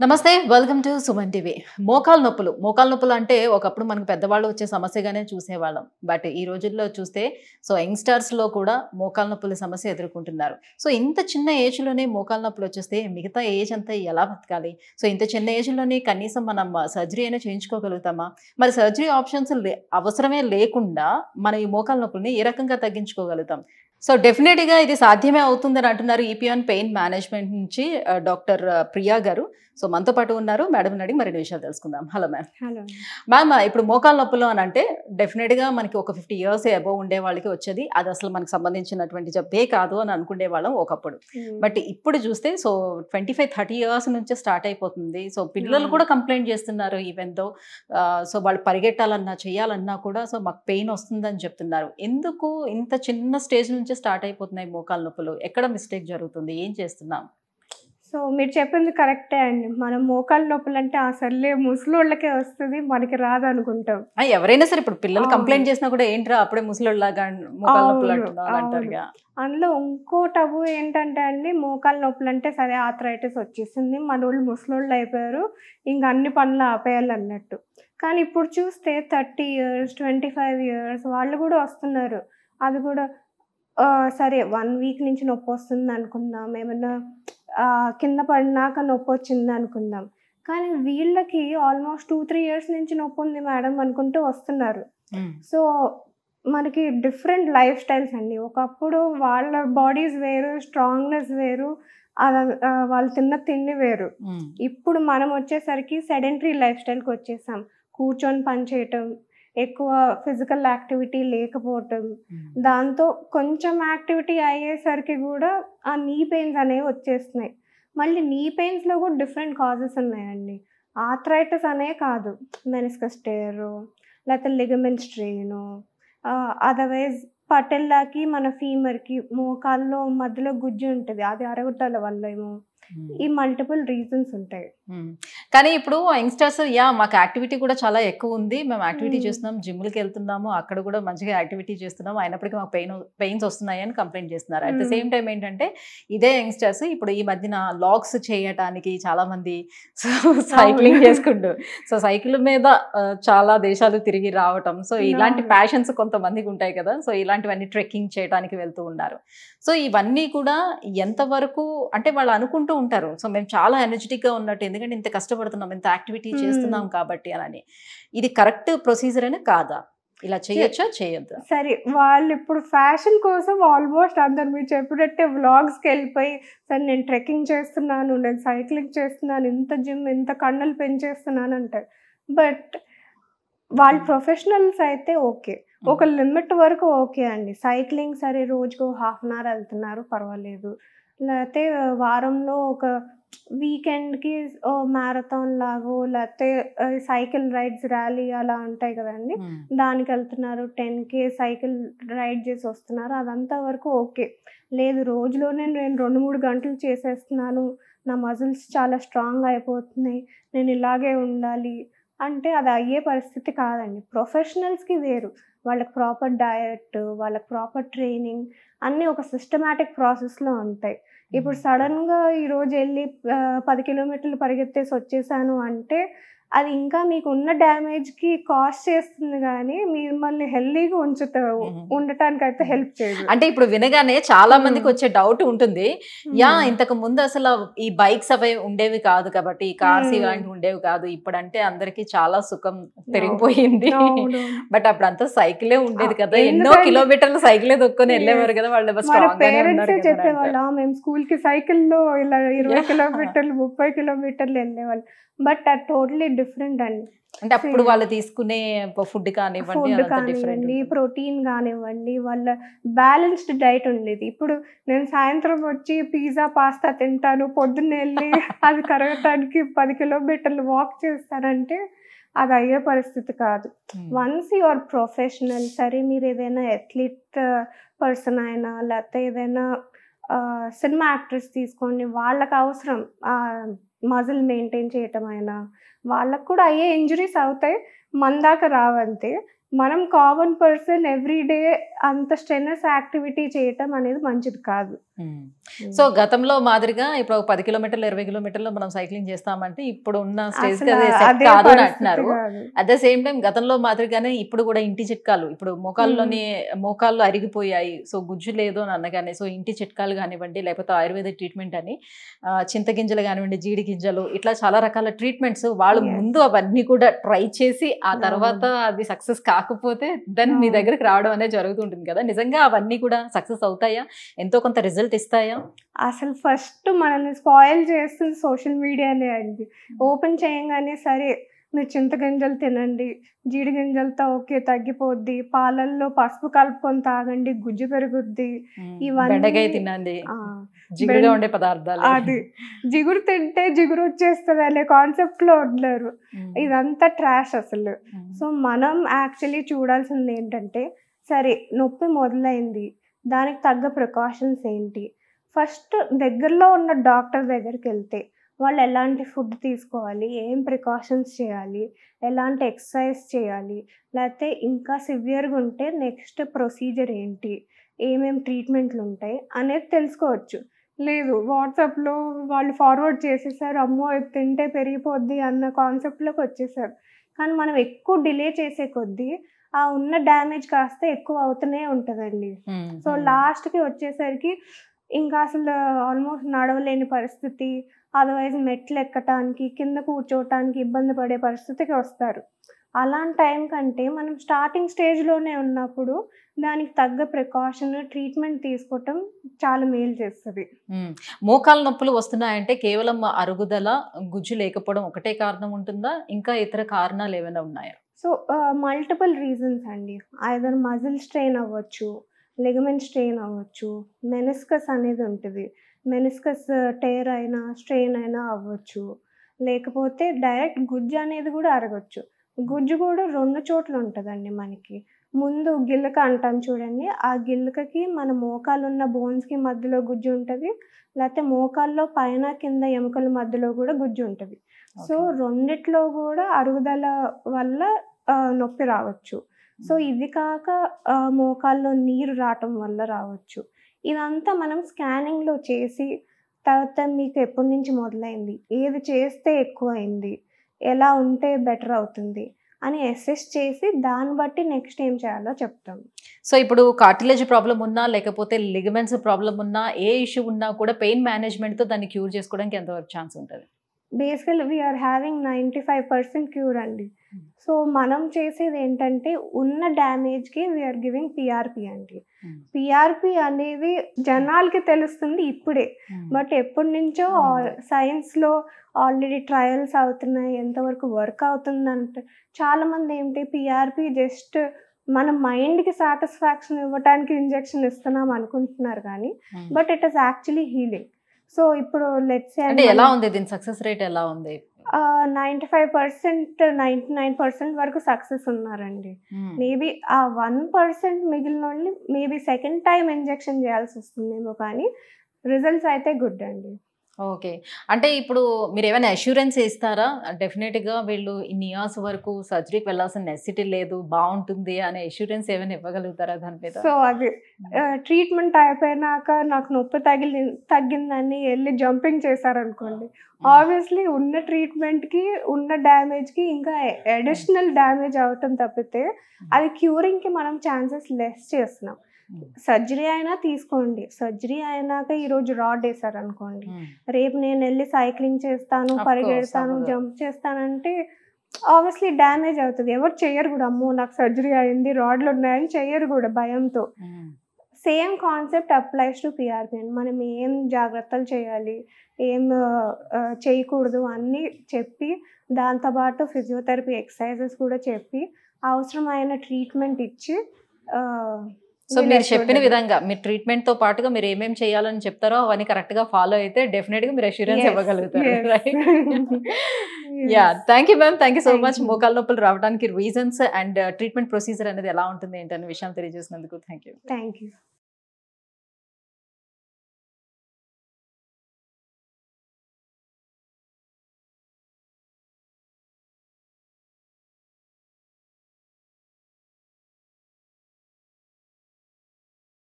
నమస్తే welcome to Suman TV. మోకాలు నొప్పులు అంటే ఒకప్పుడు మనకు పెద్దవాళ్ళు వచ్చే సమస్యగానే చూసేవాళ్ళం. బట్ ఈ రోజుల్లో చూస్తే యంగ్‌స్టర్స్‌లో కూడా మోకాలు నొప్పుల సమస్య ఎదుర్కొంటున్నారు. ఇంత చిన్న ఏజ్‌లోనే మోకాలు నొప్పులు వచ్చేస్తే మిగతా ఏజ్ అంతా ఎలా బతకాలి? ఇంత చిన్న ఏజ్‌లోనే కనీసం మనం సర్జరీ అయినా చేయించుకోగలుగుతామా? మరి సర్జరీ ఆప్షన్స్ అవసరమే లేకుండా మనం ఈ మోకాలు నొప్పుల్ని ఏ రకంగా తగ్గించుకోగలుగుతాం? డెఫినెట్‌గా ఇది సాధ్యమే అవుతుందని అంటున్నారు ఈపీఆన్ పెయిన్ మేనేజ్మెంట్ నుంచి డాక్టర్ ప్రియా గారు. మనతో పాటు ఉన్నారు. మేడంని అడిగి మరిన్ని విషయాలు తెలుసుకుందాం. Hello ma'am. హలో. మ్యామ్, ఇప్పుడు మోకాలు నొప్పులు అని అంటే డెఫినెట్‌గా మనకి ఒక 50 ఇయర్స్ అబోవ్ ఉండే వాళ్ళకి వచ్చేది. అది అసలు మనకు సంబంధించినటువంటి జబ్బే కాదు అని అనుకునేవాళ్ళం ఒకప్పుడు. బట్ ఇప్పుడు చూస్తే 25, 30 ఇయర్స్ నుంచే స్టార్ట్ అయిపోతుంది. పిల్లలు కూడా కంప్లైంట్ చేస్తున్నారు. ఈవెన్ దో వాళ్ళు పరిగెట్టాలన్నా, చేయాలన్నా కూడా మాకు పెయిన్ వస్తుందని చెప్తున్నారు. ఎందుకు ఇంత చిన్న స్టేజ్ నుంచే స్టార్ట్ అయిపోతున్నాయి మోకాలు నొప్పులు? ఎక్కడ మిస్టేక్ జరుగుతుంది? ఏం చేస్తున్నాం? మీరు చెప్పింది కరెక్టే అండి. మనం మోకాలు నొప్పులంటే సర్లే ముసలోళ్ళకే వస్తది, మనకి రాదనుకుంటాం. ఎవరైనా సరే ఇప్పుడు పిల్లలు కంప్లైంట్ చేసినా కూడా ఏంట్రా అప్పుడే ముసలోళ్ళలాగా మోకాలు నొప్పులు అంటున్నావు అంటారుగా. అందులో ఇంకో టబు ఏంటంటే అండి, మోకాలు నొప్పులంటే సరే ఆర్థరైటిస్ వచ్చేసింది, మనోళ్ళు ముసలోళ్ళు అయిపోయారు, ఇంక అన్ని పనులు ఆపేయాలన్నట్టు. కానీ ఇప్పుడు చూస్తే 30 ఇయర్స్, 25 ఇయర్స్ వాళ్ళు కూడా వస్తున్నారు. అది కూడా సరే 1 వీక్ నుంచి నొప్పొస్తుంది అనుకుందాం, ఏమన్నా కింద పడినాక నొప్పొచ్చింది అనుకుందాం. కానీ వీళ్ళకి ఆల్మోస్ట్ 2, 3 ఇయర్స్ నుంచి నొప్పుంది మేడం అనుకుంటూ వస్తున్నారు. సో మనకి డిఫరెంట్ లైఫ్ స్టైల్స్ అండి. ఒకప్పుడు వాళ్ళ బాడీస్ వేరు, స్ట్రాంగ్‌నెస్ వేరు, వాళ్ళు తిన్న తిండి వేరు. ఇప్పుడు మనం వచ్చేసరికి సెడెంటరీ లైఫ్ స్టైల్‌కి వచ్చేసాం. కూర్చొని పని చేయటం, ఎక్కువ ఫిజికల్ యాక్టివిటీ లేకపోవటం, దాంతో కొంచెం యాక్టివిటీ అయ్యేసరికి కూడా ఆ నీ పెయిన్స్ అనేవి వచ్చేస్తున్నాయి. మళ్ళీ నీ పెయిన్స్‌లో కూడా డిఫరెంట్ కాజెస్ ఉన్నాయండి. ఆర్థరైటిస్ అనే కాదు, మెనిస్కస్ టేరు, లేకపోతే లిగమెంట్ స్ట్రెయిను, అదర్వైజ్ పటెల్లాకి, మన ఫీమర్‌కి మోకాల్లో మధ్యలో గుజ్జు ఉంటది, అది అరగటాల వల్లేమో, ఈ మల్టిపుల్ రీజన్స్ ఉంటాయి. కానీ ఇప్పుడు యంగ్‌స్టర్స్ మాకు యాక్టివిటీ కూడా చాలా ఎక్కువ ఉంది, మేము యాక్టివిటీ చేస్తున్నాం, జిమ్‌లకి వెళ్తున్నాము, అక్కడ కూడా మంచిగా యాక్టివిటీ చేస్తున్నాము, అయినప్పటికీ మాకు పెయిన్స్ వస్తున్నాయి అని కంప్లైంట్ చేస్తున్నారు. అట్ ద సేమ్ టైం ఏంటంటే ఇదే యంగ్‌స్టర్స్ ఇప్పుడు ఈ మధ్యన లాగ్స్ చేయటానికి చాలా మంది సైక్లింగ్ చేసుకుంటూ సైకిల్ మీద చాలా దేశాలు తిరిగి రావటం, ఇలాంటి ప్యాషన్స్ కొంతమందికి ఉంటాయి కదా. ఇలాంటివన్నీ ట్రెక్కింగ్ చేయడానికి వెళ్తూ ఉన్నారు. ఇవన్నీ కూడా ఎంతవరకు అంటే వాళ్ళు అనుకుంటూ ఉంటారు మేము చాలా ఎనర్జెటిక్గా ఉన్నట్టు, ఎందుకంటే ఇంత కష్టపడుతున్నాం, ఇంత యాక్టివిటీ చేస్తున్నాం కాబట్టి అని. ఇది కరెక్ట్ ప్రొసీజర్ అయినా కాదా? ఇలా చేయొచ్చా, చేయొద్దా? సరే, వాళ్ళు ఇప్పుడు ఫ్యాషన్ కోసం ఆల్మోస్ట్ అందరు మీరు చెప్పినట్టే వ్లాగ్స్కి వెళ్ళిపోయి సరే నేను ట్రెక్కింగ్ చేస్తున్నాను, నేను సైక్లింగ్ చేస్తున్నాను, ఇంత జిమ్, ఇంత కండలు పెంచేస్తున్నాను అంటారు. బట్ వాళ్ళు ప్రొఫెషనల్స్ అయితే ఓకే, ఒక లిమిట్ వరకు ఓకే అండి. సైక్లింగ్ సరే రోజుకు 1/2 అవర్ వెళ్తున్నారు, పర్వాలేదు. లేకపోతే వారంలో ఒక వీకెండ్కి మ్యారథాన్ లాగో, లేకపోతే సైకిల్ రైడ్స్, ర్యాలీ అలా ఉంటాయి కదండి, దానికి వెళ్తున్నారు, 10K సైకిల్ రైడ్ చేసి వస్తున్నారు, అదంతా వరకు ఓకే. లేదు రోజులోనే నేను 2-3 గంటలు చేసేస్తున్నాను, నా మజిల్స్ చాలా స్ట్రాంగ్ అయిపోతున్నాయి, నేను ఇలాగే ఉండాలి అంటే అది అయ్యే పరిస్థితి కాదండి. ప్రొఫెషనల్స్కి వేరు, వాళ్ళకి ప్రాపర్ డయట్, వాళ్ళకి ప్రాపర్ ట్రైనింగ్ అన్నీ ఒక సిస్టమాటిక్ ప్రాసెస్లో ఉంటాయి. ఇప్పుడు సడన్గా ఈరోజు వెళ్ళి 10 కిలోమీటర్లు పరిగెత్తేసి వచ్చేసాను అంటే అది ఇంకా మీకు ఉన్న డ్యామేజ్కి కాస్ట్ చేస్తుంది, కానీ మిమ్మల్ని హెల్దీగా ఉండటానికి అయితే హెల్ప్ చేయదు. అంటే ఇప్పుడు వినగానే చాలా మందికి వచ్చే డౌట్ ఉంటుంది, ఇంతకు ముందు అసలు ఈ బైక్స్ అవి ఉండేవి కాదు కాబట్టి, ఈ కార్స్ ఇలాంటివి ఉండేవి కాదు, ఇప్పుడంటే అందరికి చాలా సుఖం పెరిగిపోయింది, బట్ అప్పుడు అంతా సైకిలే ఉండేది కదా, ఎన్నో కిలోమీటర్లు సైకిలే దొక్కుని వెళ్ళేవారు కదా, వాళ్ళు పేరెంట్సే చెప్పేవాళ్ళు మేము స్కూల్కి సైకిల్లో ఇలా 20 కిలోమీటర్లు 30 కిలోమీటర్లు వెళ్ళేవాళ్ళు. బట్ అది టోటలీ డిఫరెంట్ అండి. అంటే అప్పుడు వాళ్ళు తీసుకునే ఫుడ్ కానివ్వండి, ప్రోటీన్ కానివ్వండి, వాళ్ళ బ్యాలెన్స్డ్ డైట్ ఉండేది. ఇప్పుడు నేను సాయంత్రం వచ్చి పిజ్జా పాస్తా తింటాను, పొద్దున్న వెళ్ళి అది కరగటానికి 10 కిలోమీటర్లు వాక్ చేస్తానంటే అది అయ్యే పరిస్థితి కాదు. వన్స్ యు ఆర్ ప్రొఫెషనల్, సరే మీరు ఏదైనా అథ్లీట్ పర్సన్ అయినా, లేకపోతే ఏదైనా సినిమా యాక్ట్రెస్ తీసుకోండి, వాళ్ళకి అవసరం మజిల్ మెయింటైన్ చేయటం అయినా, వాళ్ళకు కూడా అయ్యే ఇంజరీస్ అవుతాయి, మన దాకా రావంతే. మనం కామన్ పర్సన్ ఎవ్రీడే అంత స్ట్రెనస్ యాక్టివిటీ చేయటం అనేది మంచిది కాదు. సో గతంలో మాదిరిగా ఇప్పుడు 10 కిలోమీటర్లు 20 కిలోమీటర్లు మనం సైక్లింగ్ చేస్తామంటే ఇప్పుడు ఉన్న స్టేజ్ అసలు అదే కాదు అని పరిస్థితి అంటున్నారు. కాదు. అట్ ద సేమ్ టైం గతంలో మాదిరిగానే ఇప్పుడు కూడా ఇంటి చిట్కాలు, ఇప్పుడు మోకాళ్ళు అరిగిపోయాయి, సో గుజ్జు లేదు అని అనగానే సో ఇంటి చిట్కాలు కానివ్వండి, లేకపోతే ఆయుర్వేద ట్రీట్మెంట్ అని చింతగింజలు కానివ్వండి, జీడి గింజలు, ఇట్లా చాలా రకాల ట్రీట్మెంట్స్ వాళ్ళు Yes. ముందు అవన్నీ కూడా ట్రై చేసి ఆ తర్వాత అది సక్సెస్ కాకపోతే దెన్ మీ దగ్గరికి రావడం అనేది జరుగుతుంటుంది కదా. నిజంగా అవన్నీ కూడా సక్సెస్ అవుతాయా? ఎంతో కొంత రిజల్ట్ ఇస్తాయా? అసలు ఫస్ట్ మనల్ని స్పాయిల్ చేస్తుంది సోషల్ మీడియానే అండి. ఓపెన్ చేయగానే సరే మీరు చింతగింజలు తినండి, జీడి గింజలతో ఓకే తగ్గిపోద్ది, పాలల్లో పసుపు కలుపుకొని తాగండి గుజ్జు పెరుగుద్ది, బెండకాయ ఇవన్నీ తినండి, జిగురుగా ఉండే పదార్థాలు, అది జిగురు తింటే జిగురు వచ్చేస్తుంది అనే కాన్సెప్ట్ లో ఉన్నారు. ఇదంతా ట్రాష్ అసలు. సో మనం యాక్చువల్లీ చూడాల్సింది ఏంటంటే, సరే నొప్పి మొదలైంది, దానికి తగ్గ ప్రికాషన్స్ ఏంటి, ఫస్ట్ దగ్గరలో ఉన్న డాక్టర్ దగ్గరికి వెళ్తే వాళ్ళు ఎలాంటి ఫుడ్ తీసుకోవాలి, ఏం ప్రికాషన్స్ చేయాలి, ఎలాంటి ఎక్సర్సైజ్ చేయాలి, లేకపోతే ఇంకా సివియర్గా ఉంటే నెక్స్ట్ ప్రొసీజర్ ఏంటి, ఏమేమి ట్రీట్మెంట్లు ఉంటాయి అనేది తెలుసుకోవచ్చు. లేదు వాట్సాప్లో వాళ్ళు ఫార్వర్డ్ చేసేసారు, అమ్మో ఇది తింటే పెరిగిపోద్ది అన్న కాన్సెప్ట్లోకి వచ్చేసారు. కానీ మనం ఎక్కువ డిలే చేసే కొద్దీ ఆ ఉన్న డ్యామేజ్ కాస్త ఎక్కువ అవుతూనే ఉంటుందండి. సో లాస్ట్కి వచ్చేసరికి ఇంకా అసలు ఆల్మోస్ట్ నడవలేని పరిస్థితి, అదర్వైజ్ మెట్లు ఎక్కటానికి కింద కూర్చోవటానికి ఇబ్బంది పడే పరిస్థితికి వస్తారు. అలాంటి టైం కంటే మనం స్టార్టింగ్ స్టేజ్లోనే ఉన్నప్పుడు దానికి తగ్గ ప్రికాషన్ ట్రీట్మెంట్ తీసుకోవటం చాలా మేలు చేస్తుంది. మోకాలు నొప్పులు వస్తున్నాయంటే కేవలం అరుగుదల, గుజ్జు లేకపోవడం ఒకటే కారణం ఉంటుందా, ఇంకా ఇతర కారణాలు ఏమైనా ఉన్నాయా? సో మల్టిపుల్ రీజన్స్ అండి. ఐదర్ మజిల్ స్ట్రెయిన్ అవ్వచ్చు, లిగమెంట్ స్ట్రెయిన్ అవ్వచ్చు, మెనిస్కస్ అనేది ఉంటుంది, మెనిస్కస్ టేర్ అయినా స్ట్రెయిన్ అయినా అవ్వచ్చు, లేకపోతే డైరెక్ట్ గుజ్జు అనేది కూడా అరగచ్చు. గుజ్జు కూడా 2 చోట్ల ఉంటుందండి మనకి. ముందు గిల్లక అంటాం చూడండి, ఆ గిల్లకకి మన మోకాలు ఉన్న బోన్స్కి మధ్యలో గుజ్జు ఉంటుంది, లేకపోతే మోకాల్లో పైన కింద ఎముకల మధ్యలో కూడా గుజ్జు ఉంటుంది. సో రెండిట్లో కూడా అరుగుదల వల్ల నొప్పి రావచ్చు. సో ఇది కాక మోకాల్లో నీరు రావటం వల్ల రావచ్చు. ఇదంతా మనం స్కానింగ్లో చేసి తర్వాత మీకు ఎప్పటి నుంచి మొదలైంది, ఏది చేస్తే ఎక్కువైంది, ఎలా ఉంటే బెటర్ అవుతుంది అని అసెస్ చేసి దాన్ని బట్టి నెక్స్ట్ ఏం చేయాలో చెప్తాం. సో ఇప్పుడు కార్టిలేజ్ ప్రాబ్లం ఉన్నా లేకపోతే లిగమెంట్స్ ప్రాబ్లం ఉన్నా ఏ ఇష్యూ ఉన్నా కూడా పెయిన్ మేనేజ్మెంట్తో దాన్ని క్యూర్ చేసుకోవడానికి ఎంతవరకు ఛాన్స్ ఉంటుంది? బేసికల్ వీఆర్ హ్యావింగ్ 95% క్యూర్ అండి. సో మనం చేసేది ఏంటంటే ఉన్న డ్యామేజ్కి వీఆర్ గివింగ్ పిఆర్పి అండి. పిఆర్పి అనేది జనాలకి తెలుస్తుంది ఇప్పుడే, బట్ ఎప్పటి నుంచో సైన్స్లో ఆల్రెడీ ట్రయల్స్ అవుతున్నాయి, ఎంతవరకు వర్క్ అవుతుందంటే చాలామంది ఏంటి పిఆర్పి జస్ట్ మన మైండ్కి సాటిస్ఫాక్షన్ ఇవ్వడానికి ఇంజెక్షన్ ఇస్తున్నాం అనుకుంటున్నారు కానీ but it is actually healing. So ఇప్పుడు లెట్స్ సే అంటే ఎలా ఉంది దీని సక్సెస్ రేట్ ఎలా ఉంది? 95% 99% వరకు సక్సెస్ ఉన్నారండి. మేబీ ఆ 1% మిగిలిన వాళ్ళు మేబీ సెకండ్ టైం ఇంజెక్షన్ చేయాల్సి వస్తుందేమో, కానీ రిజల్ట్స్ అయితే గుడ్ అండి. ఓకే. అంటే ఇప్పుడు మీరు ఏమైనా అష్యూరెన్స్ ఇస్తారా, డెఫినెట్గా వీళ్ళు ఇన్ని ఇయర్స్ వరకు సర్జరీకి వెళ్ళాల్సిన నెసిటీ లేదు, బాగుంటుంది అనే అష్యూరెన్స్ ఏమైనా ఇవ్వగలుగుతారా దాని మీద? సో అది ట్రీట్మెంట్ అయిపోయినాక నాకు నొప్పి తగ్గిందని వెళ్ళి జంపింగ్ చేశారనుకోండి, ఆబ్వియస్లీ ఉన్న ట్రీట్మెంట్కి ఉన్న డ్యామేజ్కి ఇంకా అడిషనల్ డ్యామేజ్ అవటం తప్పితే అది క్యూరింగ్కి మనం ఛాన్సెస్ లెస్ చేస్తున్నాం. సర్జరీ అయినా తీసుకోండి, సర్జరీ అయినాక ఈరోజు రాడ్ వేసారు అనుకోండి, రేపు నేను వెళ్ళి సైక్లింగ్ చేస్తాను, పరిగెడతాను, జంప్ చేస్తానంటే ఆబ్వియస్లీ డ్యామేజ్ అవుతుంది. ఎవరు చెయ్యరు కూడా, అమ్మో నాకు సర్జరీ అయింది రాడ్లు ఉన్నాయని చెయ్యరు కూడా భయంతో. Same concept applies to PRP అండి. మనం ఏం జాగ్రత్తలు చేయాలి, ఏం చేయకూడదు అన్నీ చెప్పి, దాంతోపాటు ఫిజియోథెరపీ ఎక్సర్సైజెస్ కూడా చెప్పి అవసరమైన ట్రీట్మెంట్ ఇచ్చి సో మీరు చెప్పిన విధంగా మీరు ట్రీట్మెంట్ తో పాటుగా మీరు ఏమేమి చేయాలని చెప్తారో అవన్నీ కరెక్ట్ గా ఫాలో అయితే డెఫినెట్ గా మీరు అష్యూరెన్స్ ఇవ్వగలుగుతారు. Yeah, thank you ma'am, thank you so much. మోకాళ్ళ నొప్పులు రావడానికి రీజన్స్ అండ్ ట్రీట్మెంట్ ప్రొసీజర్ అనేది ఎలా ఉంటుంది ఏంటనే విషయం తెలియజేసినందుకు థ్యాంక్ యూ.